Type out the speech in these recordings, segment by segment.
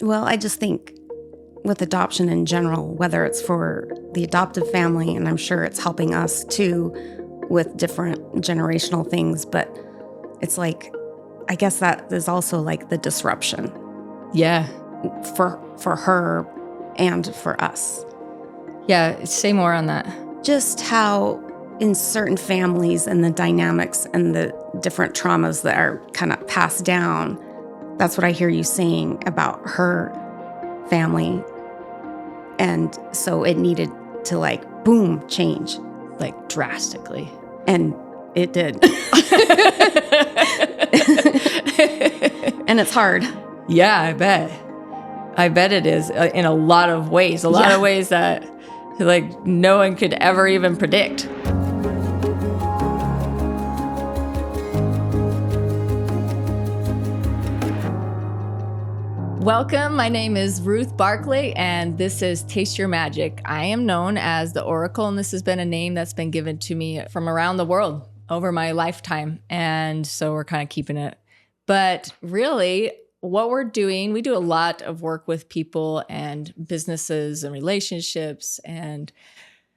Well, I just think with adoption in general, whether it's for the adoptive family, and I'm sure it's helping us too with different generational things, but it's like, I guess that is also like the disruption. Yeah. For her and for us. Yeah, say more on that. Just how in certain families and the dynamics and the different traumas that are kind of passed down, that's what I hear you saying about her family. And so it needed to like, boom, change. Like drastically. And it did. And it's hard. Yeah, I bet. I bet it is in a lot of ways. A lot of ways that like no one could ever even predict. Welcome. My name is Ruth Barkley, and this is Taste Your Magic. I am known as the Oracle, and this has been a name that's been given to me from around the world over my lifetime. And so we're kind of keeping it. But really, what we're doing, we do a lot of work with people and businesses and relationships. And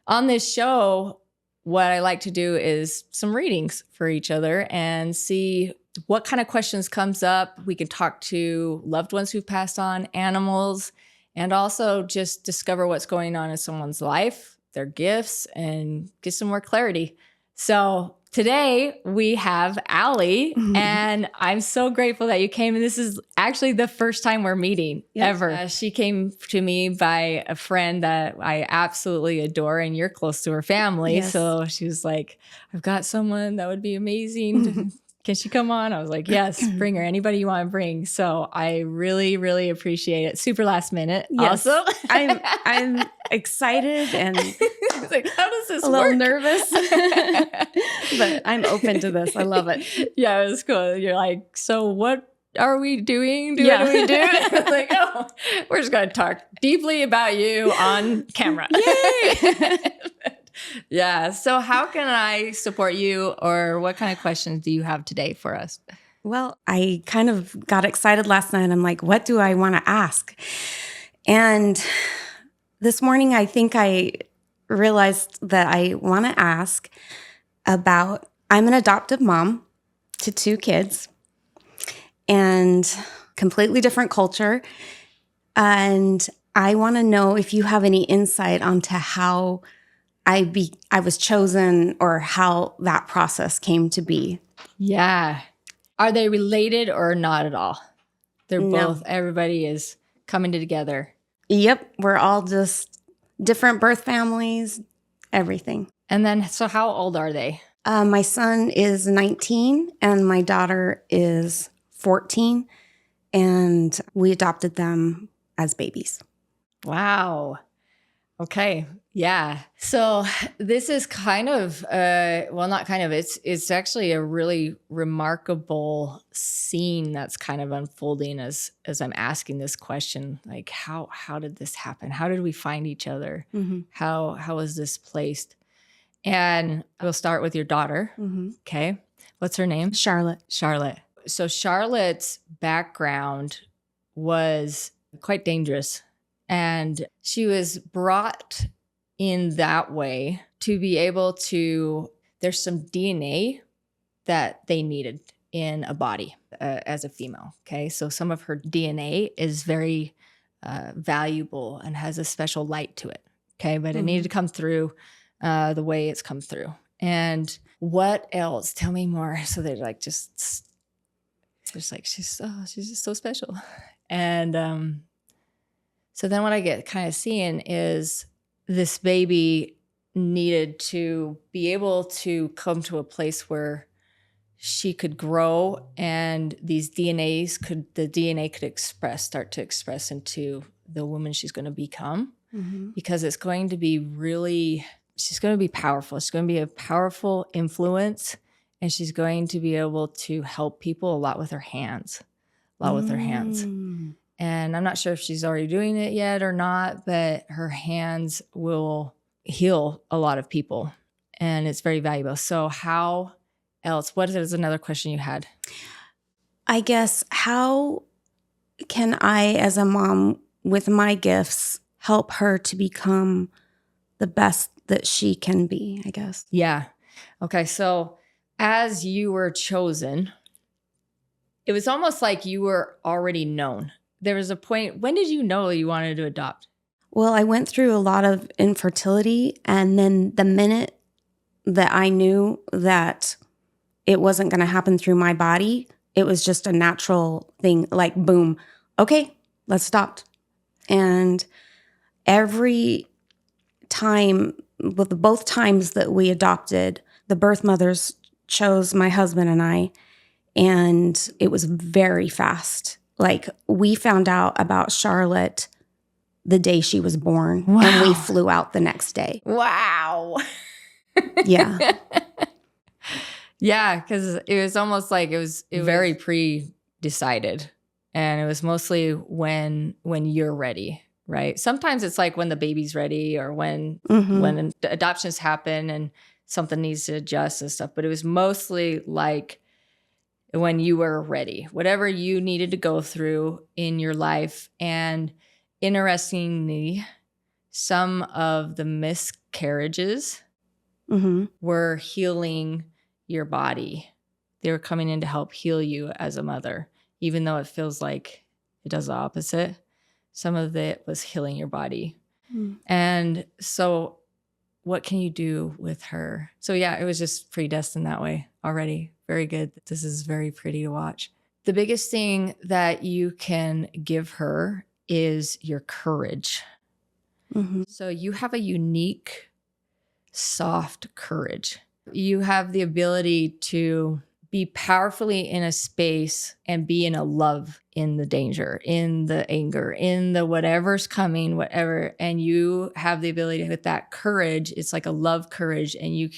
on this show, what I like to do is some readings for each other and see what kind of questions comes up. We can talk to loved ones who've passed on, animals, and also just discover what's going on in someone's life, their gifts, and get some more clarity. So today we have Allie, and I'm so grateful that you came. And this is actually the first time we're meeting ever. She came to me by a friend that I absolutely adore, and you're close to her family. Yes. So she was like, I've got someone that would be amazing. Can she come on? I was like, yes, bring her. Anybody you want to bring. So I really, really appreciate it. Super last minute. Yes. Also, I'm excited and like, how does this work? A little nervous, but I'm open to this. I love it. Yeah, it was cool. You're like, so what are we doing? What do we do? It's like, oh, we're just going to talk deeply about you on camera. Yay! Yeah. So how can I support you, or what kind of questions do you have today for us? Well, I kind of got excited last night. I'm like, what do I want to ask? And this morning, I think I realized that I want to ask about, I'm an adoptive mom to 2 kids and completely different culture. And I want to know if you have any insight onto how I was chosen or how that process came to be. Yeah. Are they related or not at all? They're both, everybody is coming together. Yep. We're all just different birth families, everything. And then, so how old are they? My son is 19 and my daughter is 14. And we adopted them as babies. Wow. Okay. Yeah. So this is kind of, well, not kind of, it's actually a really remarkable scene that's kind of unfolding as I'm asking this question, like how did this happen? How did we find each other? Mm-hmm. How was this placed? And we'll start with your daughter. Mm-hmm. Okay. What's her name? Charlotte. So Charlotte's background was quite dangerous. And she was brought in that way to be able to, there's some DNA that they needed in a body as a female. Okay. So some of her DNA is very valuable and has a special light to it. Okay. But it needed to come through the way it's come through. And what else? Tell me more. So they're like, just like, she's just so special. And, so then what I get kind of seeing is this baby needed to be able to come to a place where she could grow, and these the DNA could start to express into the woman she's going to become, because it's going to be she's going to be powerful. She's going to be a powerful influence, and she's going to be able to help people a lot with her hands, And I'm not sure if she's already doing it yet or not, but her hands will heal a lot of people, and it's very valuable. So how else? What is another question you had? I guess, how can I, as a mom, with my gifts, help her to become the best that she can be, I guess. Yeah. Okay. So as you were chosen, it was almost like you were already known. There was a point, when did you know you wanted to adopt? Well, I went through a lot of infertility, and then the minute that I knew that it wasn't going to happen through my body, it was just a natural thing, like boom, okay, let's adopt. And every time, with both times that we adopted, the birth mothers chose my husband and I, and it was very fast. Like, we found out about Charlotte the day she was born, and we Wow. flew out the next day. Wow. Yeah. Yeah, because it was almost like it was very pre-decided. And it was mostly when you're ready, right? Sometimes it's like when the baby's ready or when adoptions happen and something needs to adjust and stuff. But it was mostly like when you were ready, whatever you needed to go through in your life. And interestingly, some of the miscarriages were healing your body. They were coming in to help heal you as a mother, even though it feels like it does the opposite. Some of it was healing your body. And so what can you do with her? So yeah, it was just predestined that way already. Very good. This is very pretty to watch. The biggest thing that you can give her is your courage. So you have a unique, soft courage. You have the ability to be powerfully in a space and be in a love in the danger, in the anger, in the whatever's coming, whatever. And you have the ability with that courage. It's like a love courage. And you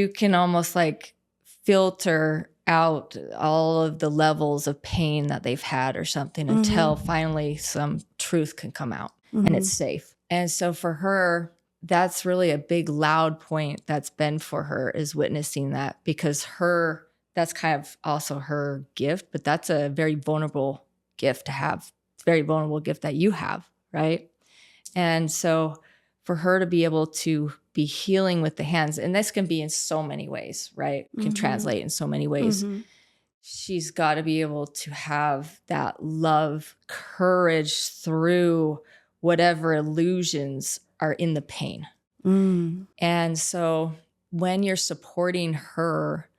can almost like filter out all of the levels of pain that they've had or something until finally some truth can come out and it's safe. And so for her, that's really a big loud point that's been for her, is witnessing that, because that's kind of also her gift, but that's a very vulnerable gift to have. It's a very vulnerable gift that you have, right? And so for her to be able to be healing with the hands, and this can be in so many ways, right? Can translate in so many ways. She's got to be able to have that love, courage through whatever illusions are in the pain. And so when you're supporting her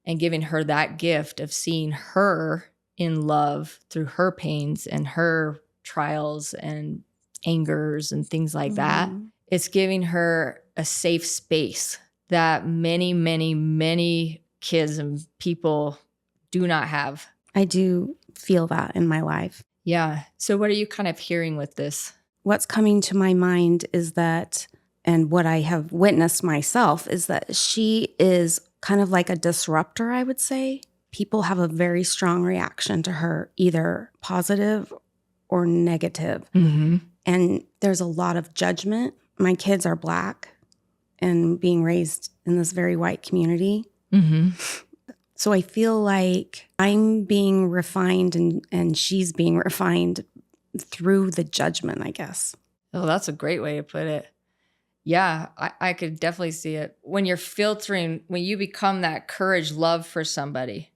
and giving her that gift of seeing her in love through her pains and her trials and angers and things like that, it's giving her a safe space that many, many, many kids and people do not have. I do feel that in my life. Yeah. So what are you kind of hearing with this? What's coming to my mind is that, and what I have witnessed myself, is that she is kind of like a disruptor, I would say. People have a very strong reaction to her, either positive or negative. And there's a lot of judgment. My kids are Black and being raised in this very white community. So I feel like I'm being refined and she's being refined through the judgment, I guess. Oh, that's a great way to put it. Yeah, I could definitely see it. When you're filtering, when you become that courage, love for somebody,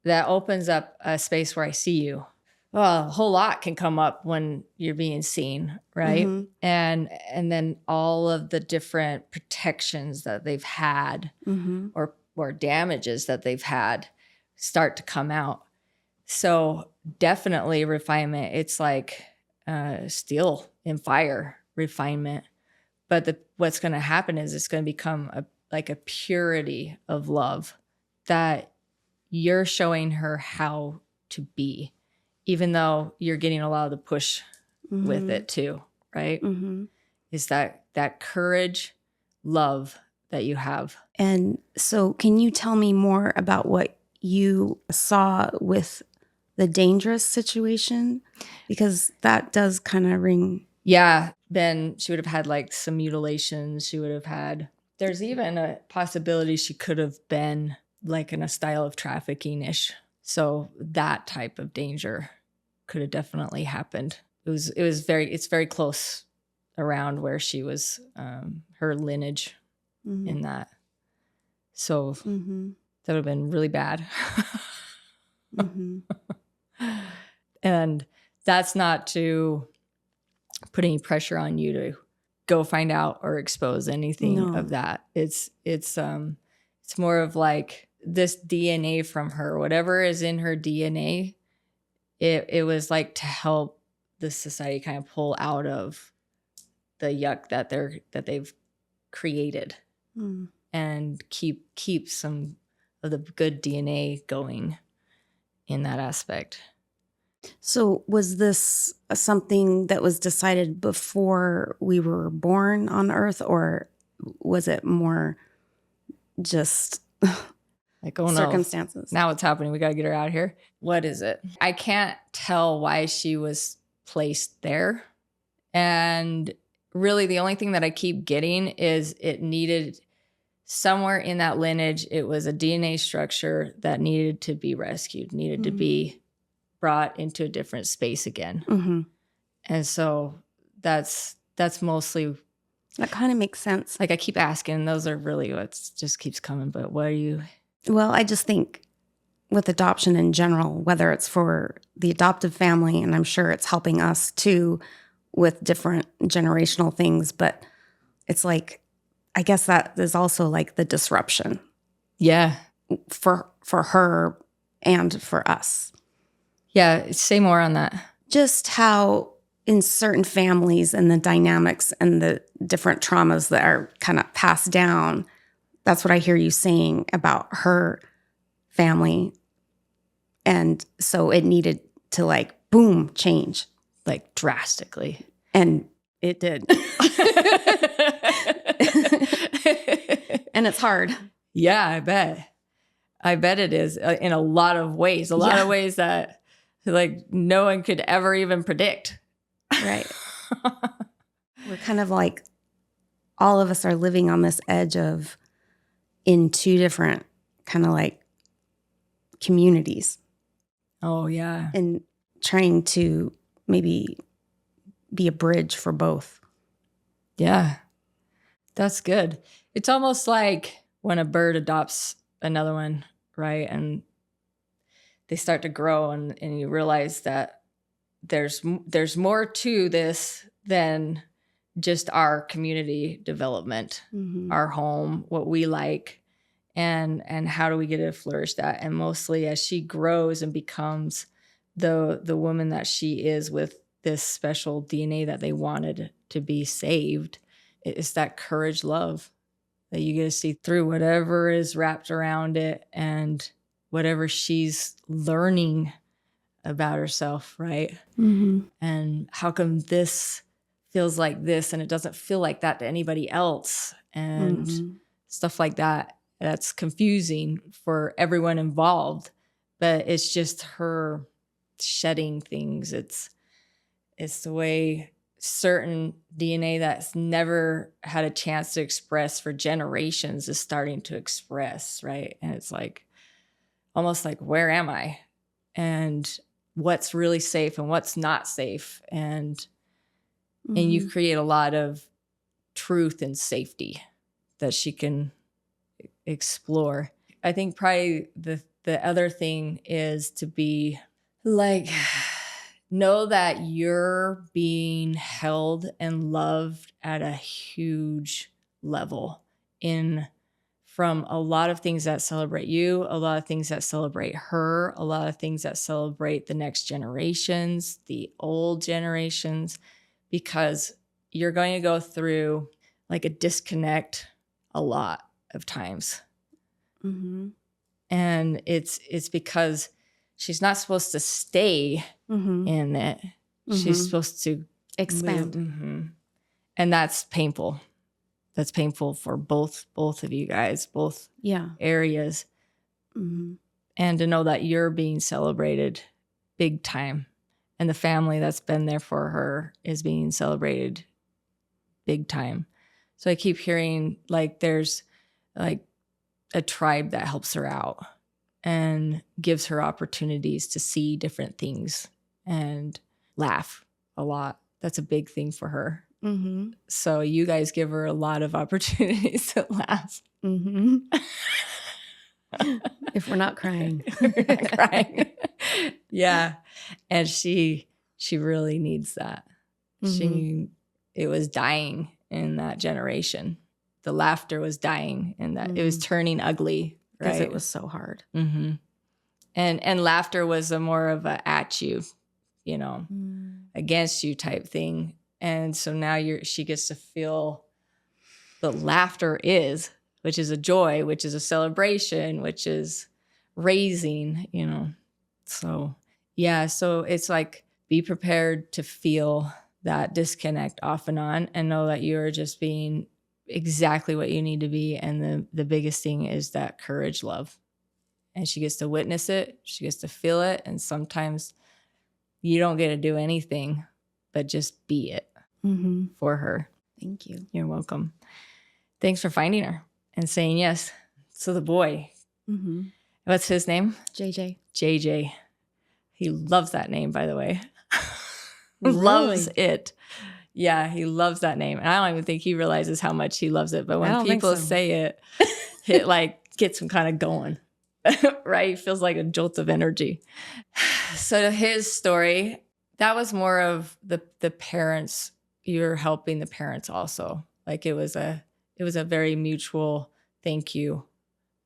that opens up a space where I see you. Well, a whole lot can come up when you're being seen, right? And then all of the different protections that they've had or damages that they've had start to come out. So definitely refinement. It's like steel in fire, refinement. But what's going to happen is it's going to become like a purity of love that you're showing her how to be, even though you're getting a lot of the push with it too, right? Is that courage, love that you have. And so can you tell me more about what you saw with the dangerous situation? Because that does kind of ring. Yeah. Then she would have had like some mutilations. She would have had, there's even a possibility she could have been like in a style of trafficking-ish. So that type of danger could have definitely happened. It's very close around where she was, her lineage in that. So that would have been really bad. And that's not to put any pressure on you to go find out or expose anything of that. It's more of like this DNA from her, whatever is in her DNA. It was like to help the society kind of pull out of the yuck that they've created and keep some of the good DNA going in that aspect. So was this something that was decided before we were born on Earth, or was it more just like, oh no, circumstances? Now what's happening? We got to get her out of here. What is it? I can't tell why she was placed there. And really the only thing that I keep getting is it needed somewhere in that lineage. It was a DNA structure that needed to be rescued, needed to be brought into a different space again. And so that's mostly, that kind of makes sense. Like I keep asking, those are really what just keeps coming. But what are you? Well, I just think with adoption in general, whether it's for the adoptive family, and I'm sure it's helping us too with different generational things, but it's like, I guess that is also like the disruption. Yeah. For her and for us. Yeah, say more on that. Just how in certain families and the dynamics and the different traumas that are kind of passed down, that's what I hear you saying about her family. And so it needed to like, boom, change. Like drastically. And it did. And it's hard. Yeah, I bet. I bet it is in a lot of ways. A lot of ways that like no one could ever even predict. Right. We're kind of like, all of us are living on this edge of in two different kind of like communities. Oh, yeah. And trying to maybe be a bridge for both. Yeah. That's good. It's almost like when a bird adopts another one, right? And they start to grow and you realize that there's more to this than just our community development, our home, what we like, and how do we get to flourish that. And mostly as she grows and becomes the woman that she is with this special DNA that they wanted to be saved, it's that courage, love that you get to see through whatever is wrapped around it and whatever she's learning about herself, right? And how come this feels like this and it doesn't feel like that to anybody else, and stuff like that. That's confusing for everyone involved, but it's just her shedding things. It's the way certain DNA that's never had a chance to express for generations is starting to express, right? And it's like almost like, where am I? And what's really safe and what's not safe. And you create a lot of truth and safety that she can explore. I think probably the other thing is to be like, know that you're being held and loved at a huge level from a lot of things that celebrate you, a lot of things that celebrate her, a lot of things that celebrate the next generations, the old generations, because you're going to go through like a disconnect a lot of times. And it's because she's not supposed to stay in it. She's supposed to expand. And that's painful. That's painful for both of you guys, both areas. And to know that you're being celebrated big time. And the family that's been there for her is being celebrated big time. So I keep hearing like there's like a tribe that helps her out and gives her opportunities to see different things and laugh a lot. That's a big thing for her. Mm-hmm. So you guys give her a lot of opportunities to laugh. Mm-hmm. If we're not crying. We're not crying. Yeah. And she really needs that. Mm-hmm. It was dying in that generation. The laughter was dying and that it was turning ugly. Because Right? it was so hard. Mm-hmm. And laughter was a more of a at you, against you type thing. And so now she gets to feel the laughter which is a joy, which is a celebration, which is raising, So yeah, so it's like be prepared to feel that disconnect off and on and know that you're just being exactly what you need to be. And the biggest thing is that courage, love. And she gets to witness it. She gets to feel it. And sometimes you don't get to do anything but just be it for her. Thank you. You're welcome. Thanks for finding her and saying yes. So the boy, what's his name? JJ. JJ. He loves that name, by the way. Really? Loves it. Yeah, he loves that name. And I don't even think he realizes how much he loves it. But when people say it, it like gets him kind of going. Right? He feels like a jolt of energy. So his story, that was more of the parents. You're helping the parents also. Like it was a very mutual thank you.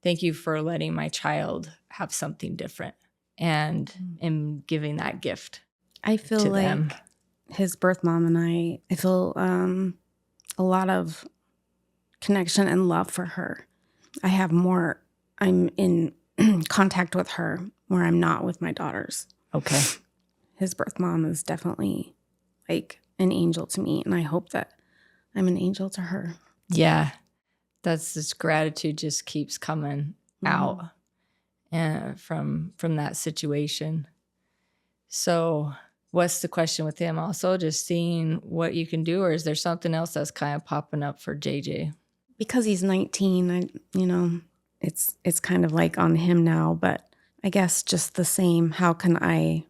Thank you for letting my child have something different and giving that gift. I feel to like them. His birth mom and I feel a lot of connection and love for her. I'm in contact with her where I'm not with my daughters. Okay. His birth mom is definitely like an angel to me, and I hope that I'm an angel to her. Yeah. That's this gratitude just keeps coming out from that situation. So what's the question with him? Also just seeing what you can do, or is there something else that's kind of popping up for JJ? Because he's 19, it's kind of like on him now, but I guess just the same. How can I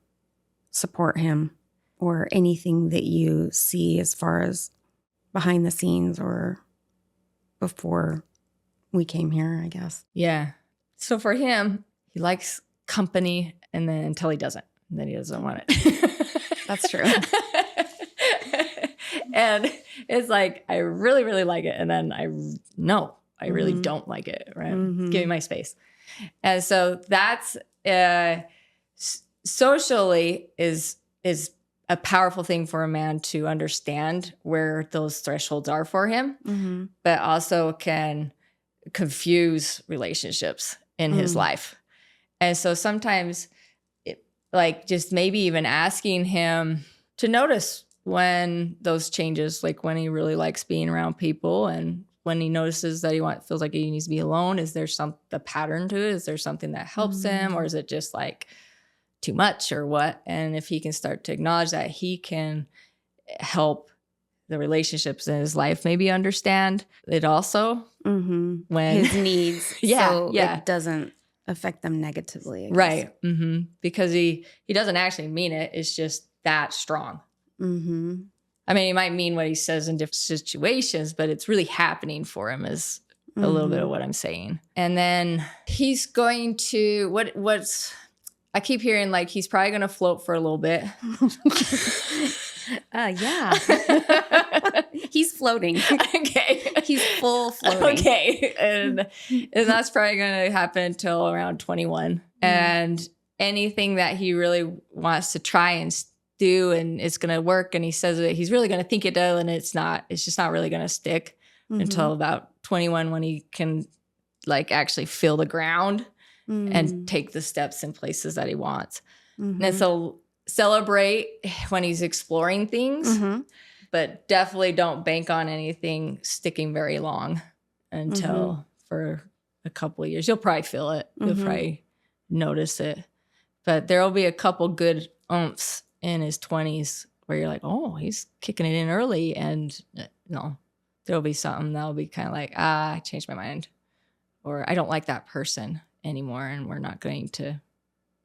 support him, or anything that you see as far as behind the scenes or before we came here, I guess. Yeah. So for him, he likes company and then until he doesn't, and then he doesn't want it. That's true. And it's like, I really, really like it. And then I really don't like it, right? Give me my space. And so that's socially is a powerful thing for a man to understand where those thresholds are for him, but also can confuse relationships in his life. And so sometimes just maybe even asking him to notice when those changes, like when he really likes being around people and when he notices that feels like he needs to be alone. Is there the pattern to it? Is there something that helps him, or is it just like too much or what? And if he can start to acknowledge that, he can help the relationships in his life maybe understand it also when his needs. It doesn't affect them negatively, I guess. Right. Because he doesn't actually mean it. It's just that strong. I mean, he might mean what he says in different situations, but it's really happening for him is a little bit of what I'm saying. And then he's going to, I keep hearing like he's probably going to float for a little bit. Yeah. He's floating. Okay. He's full floating. Okay. And that's probably going to happen until around 21. And anything that he really wants to try and do and it's going to work, and he says that he's really going to think it does, and it's just not really going to stick until about 21, when he can like actually feel the ground and take the steps in places that he wants. And so celebrate when he's exploring things, but definitely don't bank on anything sticking very long until for a couple of years. You'll probably feel it. You'll probably notice it. But there will be a couple good oomph in his 20s where you're like, oh, he's kicking it in early. And no, there'll be something that'll be kind of like, I changed my mind. Or I don't like that person anymore, and we're not going to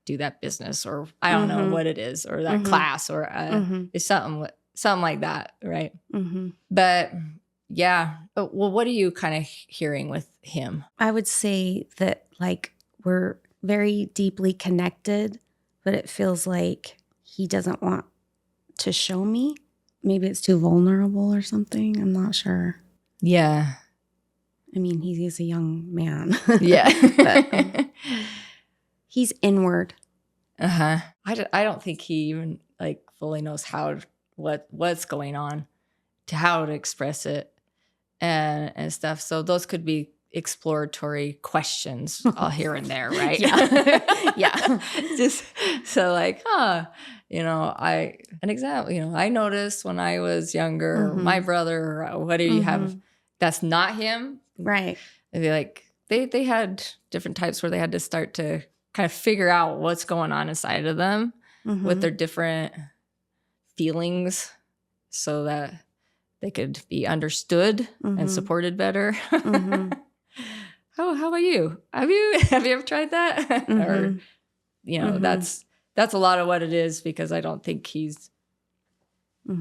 do that business, or I don't know what it is, or that class, or it's something like that, right? But yeah, well, what are you kind of hearing with him? I would say that like we're very deeply connected, but it feels like he doesn't want to show me. Maybe it's too vulnerable or something. I'm not sure. Yeah. I mean, he's a young man. Yeah. But he's inward. I don't think he even like fully knows what's going on, to how to express it and stuff. So those could be exploratory questions all here and there, right? Yeah. Just so like, an example, I noticed when I was younger, my brother, or what do you have that's not him? Right. It'd be like they had different types where they had to start to kind of figure out what's going on inside of them with their different feelings, so that they could be understood and supported better. How about you? Have you ever tried that? Or that's a lot of what it is, because I don't think he's.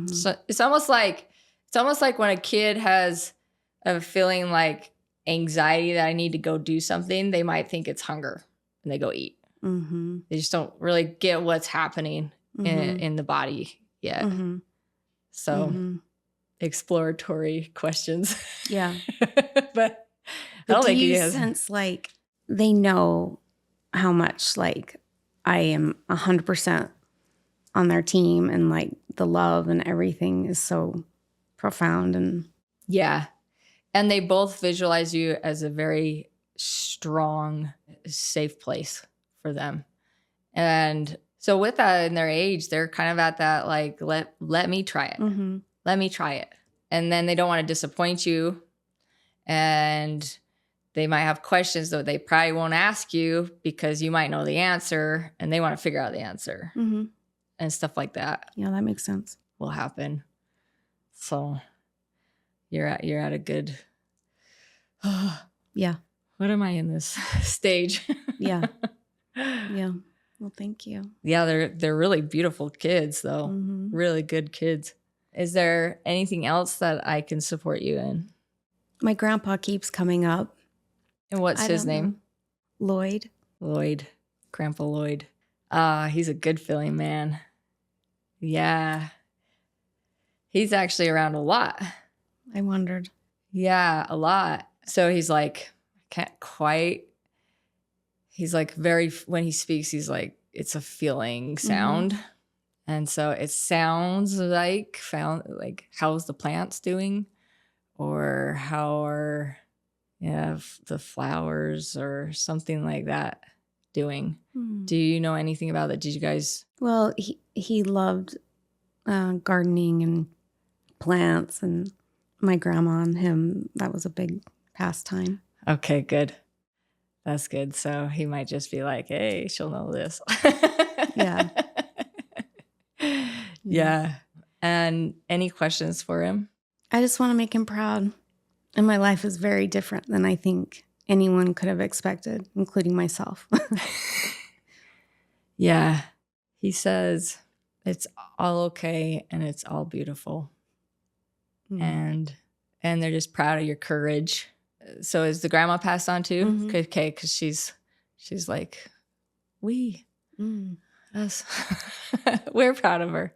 So it's almost like when a kid has a feeling like anxiety that I need to go do something, they might think it's hunger and they go eat. They just don't really get what's happening in the body yet. So exploratory questions. Yeah. But I don't think he has. Sense like they know how much like I am 100% on their team, and like the love and everything is so profound. And yeah. And they both visualize you as a very strong, safe place for them. And so with that, in their age, they're kind of at that like, let me try it. Let me try it. And then they don't want to disappoint you. And they might have questions that they probably won't ask you because you might know the answer, and they want to figure out the answer and stuff like that. Yeah, that makes sense. Will happen. So you're at a good. Yeah. What am I in this stage? Yeah. Yeah. Well, thank you. Yeah, they're really beautiful kids, though. Really good kids. Is there anything else that I can support you in? My grandpa keeps coming up. And what's his name? Lloyd. Lloyd. Grandpa Lloyd. He's a good feeling man. Yeah. He's actually around a lot. I wondered. Yeah, a lot. So he's like, he's like when he speaks, he's like, it's a feeling sound. And so it sounds like, how's the plants doing? Or how are the flowers or something like that doing? Do you know anything about that? Did you guys? Well, he loved gardening and plants, and my grandma and him, that was a big pastime. Okay, good. That's good. So he might just be like, hey, she'll know this. Yeah. Yeah. And any questions for him? I just want to make him proud. And my life is very different than I think anyone could have expected, including myself. Yeah. He says it's all okay and it's all beautiful. And they're just proud of your courage. So is the grandma passed on too? Okay, because she's like, us, we're proud of her.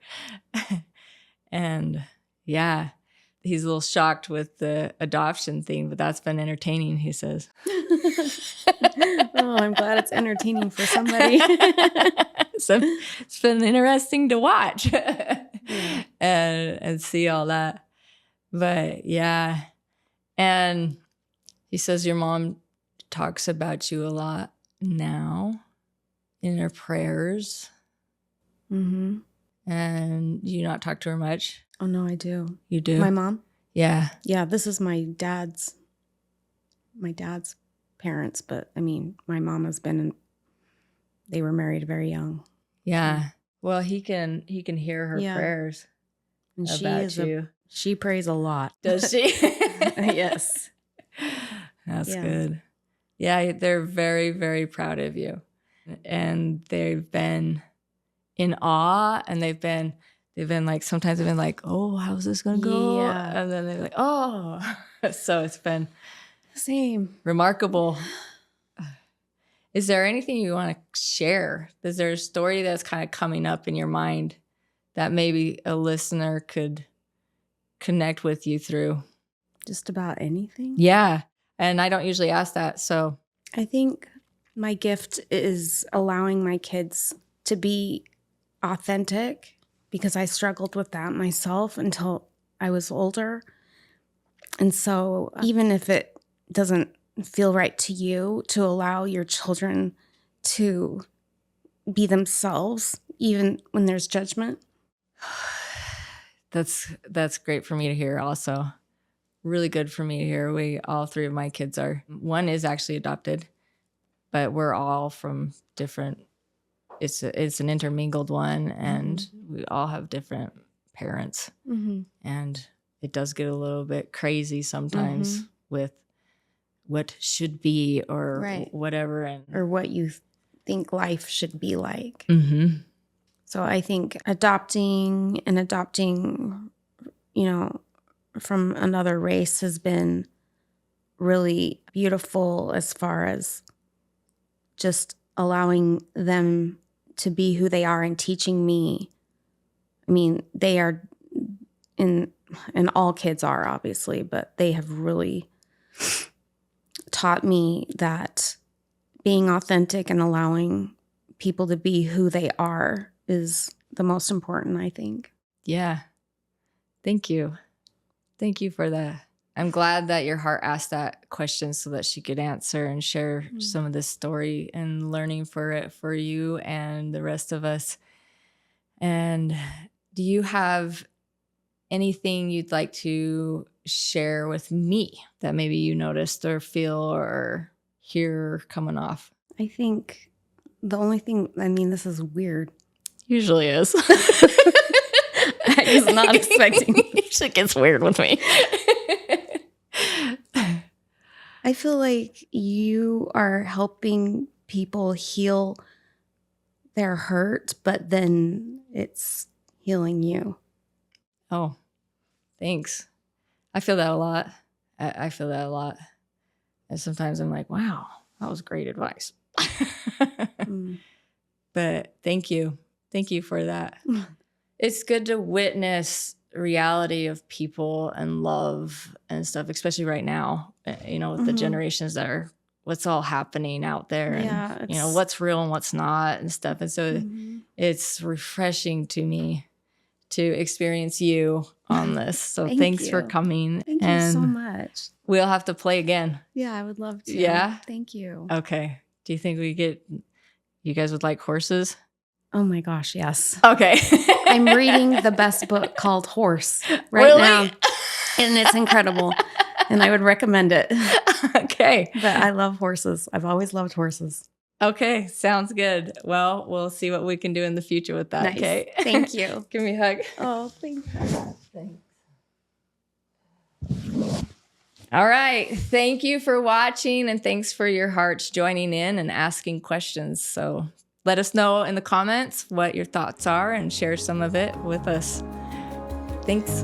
And yeah, he's a little shocked with the adoption thing, but that's been entertaining, he says. Oh, I'm glad it's entertaining for somebody. So it's been interesting to watch and see all that. But yeah. And he says your mom talks about you a lot now in her prayers. And you not talk to her much? Oh, no, I do. You do? My mom? Yeah. Yeah, this is my dad's parents, but I mean, my mom has they were married very young. Yeah. Well, he can hear her prayers and about you. She prays a lot. Does she? Yes. That's good. Yeah, they're very, very proud of you. and they've been in awe, and they've been like, sometimes they've been like, oh, how's this gonna go? Yeah. And then they're like, oh. So it's been Same. remarkable. Is there anything you want to share? Is there a story that's kind of coming up in your mind that maybe a listener could connect with you through? Just about anything? Yeah. And I don't usually ask that. So I think my gift is allowing my kids to be authentic, because I struggled with that myself until I was older. And so even if it doesn't feel right to you, to allow your children to be themselves, even when there's judgment. that's great for me to hear also. Really good for me to hear. All three of my kids are. One is actually adopted, but we're all from different. It's an intermingled one, and we all have different parents. Mm-hmm. And it does get a little bit crazy sometimes with what should be or whatever. Or what you think life should be like. Mm-hmm. So I think adopting, from another race has been really beautiful, as far as just allowing them to be who they are and teaching me. I mean, they are and all kids are, obviously, but they have really taught me that being authentic and allowing people to be who they are is the most important, I think. Yeah. Thank you. Thank you for that. I'm glad that your heart asked that question so that she could answer and share some of this story and learning for you and the rest of us. And do you have anything you'd like to share with me that maybe you noticed or feel or hear coming off? I think the only thing, this is weird. Usually is. I was not expecting. Usually gets weird with me. I feel like you are helping people heal their hurt, but then it's healing you. Oh, thanks. I feel that a lot. I feel that a lot. And sometimes I'm like, wow, that was great advice. But thank you. Thank you for that. It's good to witness reality of people and love and stuff, especially right now, with the generations that are, what's all happening out there and, what's real and what's not and stuff. And so it's refreshing to me to experience you on this. So thanks for coming. Thank you so much. We'll have to play again. Yeah, I would love to. Yeah. Thank you. Okay. Do you think you guys would like horses? Oh my gosh, yes. Okay. I'm reading the best book called Horse right now. And it's incredible. And I would recommend it. Okay. But I love horses. I've always loved horses. Okay. Sounds good. Well, we'll see what we can do in the future with that. Nice. Okay. Thank you. Give me a hug. Oh, thanks. Thanks. All right. Thank you for watching, and thanks for your hearts joining in and asking questions. So let us know in the comments what your thoughts are and share some of it with us. Thanks.